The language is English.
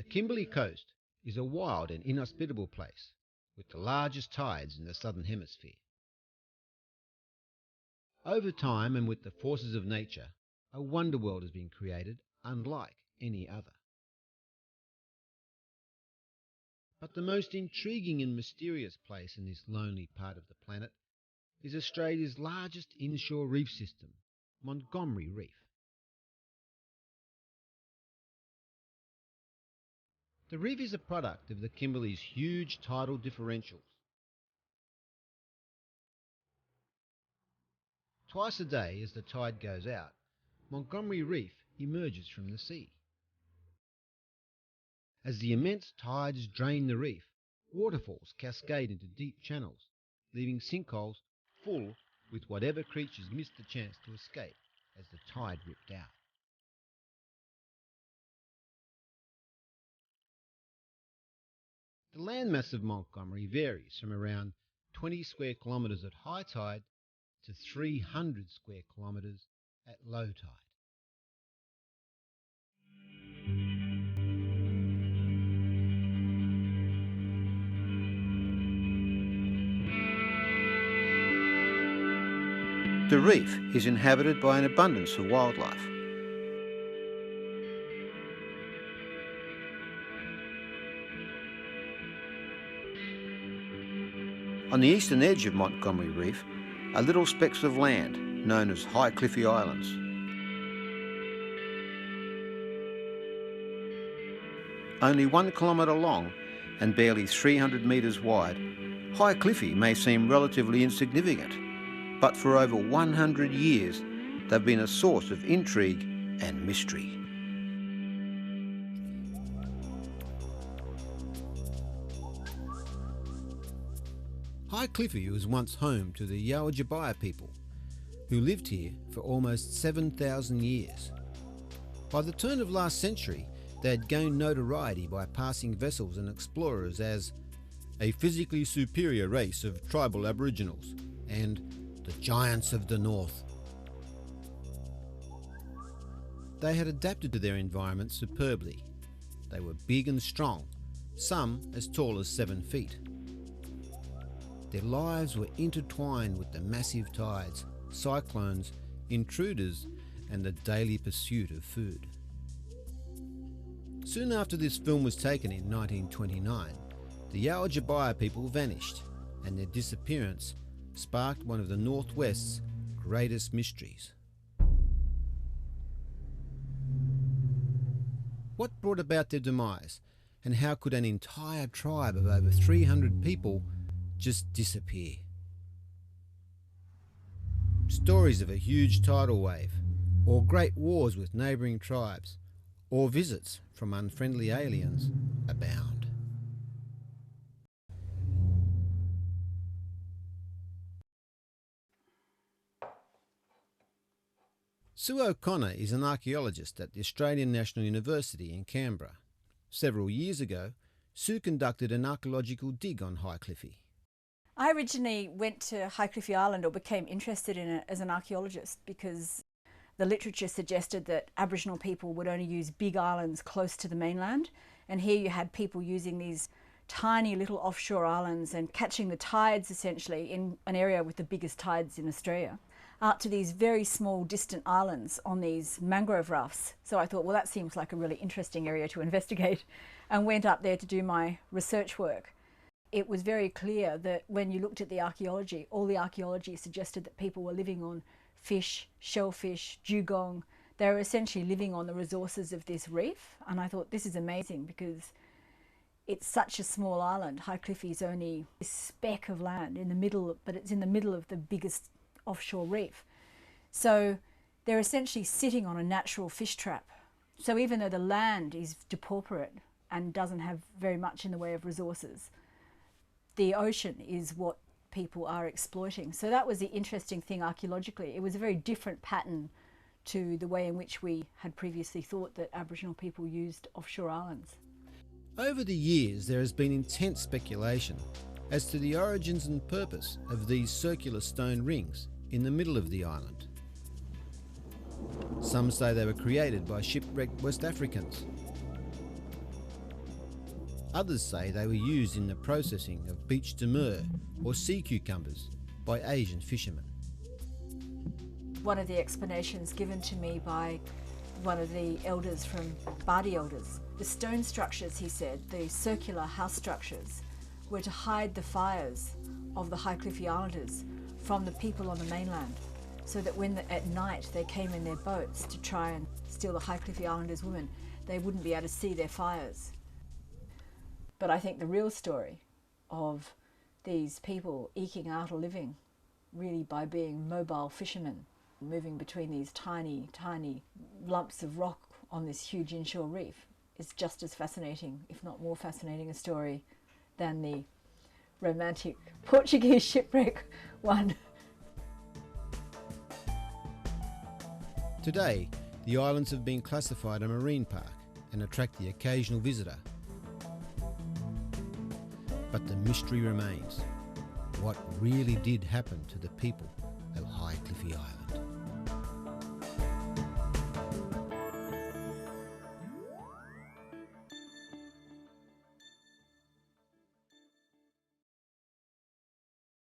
Kimberley coast is a wild and inhospitable place with the largest tides in the southern hemisphere. Over time and with the forces of nature, a wonder world has been created unlike any other. But the most intriguing and mysterious place in this lonely part of the planet is Australia's largest inshore reef system, Montgomery Reef. The reef is a product of the Kimberley's huge tidal differentials. Twice a day as the tide goes out, Montgomery Reef emerges from the sea. As the immense tides drain the reef, waterfalls cascade into deep channels, leaving sinkholes full with whatever creatures missed the chance to escape as the tide ripped out. The landmass of Montgomery varies from around 20 square kilometres at high tide to 300 square kilometres at low tide. The reef is inhabited by an abundance of wildlife. On the eastern edge of Montgomery Reef are little specks of land known as high Cliffy Islands. Only 1 kilometre long and barely 300 metres wide, High Cliffy may seem relatively insignificant, but for over 100 years they've been a source of intrigue and mystery. High Cliffy was once home to the Yawijibaya people, who lived here for almost 7,000 years. By the turn of last century, they had gained notoriety by passing vessels and explorers as a physically superior race of tribal aboriginals and the giants of the north. They had adapted to their environment superbly. They were big and strong, some as tall as 7 feet. Their lives were intertwined with the massive tides, cyclones, intruders, and the daily pursuit of food. Soon after this film was taken in 1929, the Yawijibaya people vanished, and their disappearance sparked one of the Northwest's greatest mysteries. What brought about their demise, and how could an entire tribe of over 300 people just disappear? Stories of a huge tidal wave, or great wars with neighbouring tribes, or visits from unfriendly aliens abound. Sue O'Connor is an archaeologist at the Australian National University in Canberra. Several years ago, Sue conducted an archaeological dig on High Cliffy. I originally went to High Cliffy Island, or became interested in it as an archaeologist, because the literature suggested that Aboriginal people would only use big islands close to the mainland, and here you had people using these tiny little offshore islands and catching the tides essentially in an area with the biggest tides in Australia, out to these very small distant islands on these mangrove rafts. So I thought, well, that seems like a really interesting area to investigate, and went up there to do my research work. It was very clear that when you looked at the archaeology, all the archaeology suggested that people were living on fish, shellfish, dugong. They were essentially living on the resources of this reef, and I thought, this is amazing, because it's such a small island. High Cliffy is only a speck of land in the middle, but it's in the middle of the biggest offshore reef. So they're essentially sitting on a natural fish trap. So even though the land is depauperate and doesn't have very much in the way of resources, the ocean is what people are exploiting. So that was the interesting thing archaeologically. It was a very different pattern to the way in which we had previously thought that Aboriginal people used offshore islands. Over the years, there has been intense speculation as to the origins and purpose of these circular stone rings in the middle of the island. Some say they were created by shipwrecked West Africans. Others say they were used in the processing of beach demur or sea cucumbers by Asian fishermen. One of the explanations given to me by one of the elders from Bardi elders, the stone structures, he said, the circular house structures, were to hide the fires of the High Cliffy Islanders from the people on the mainland, so that when at night they came in their boats to try and steal the High Cliffy Islanders women, they wouldn't be able to see their fires. But I think the real story of these people eking out a living really by being mobile fishermen, moving between these tiny, tiny lumps of rock on this huge inshore reef, is just as fascinating, if not more fascinating a story than the romantic Portuguese shipwreck one. Today, the islands have been classified a marine park and attract the occasional visitor. But the mystery remains. What really did happen to the people of High Cliffy Island?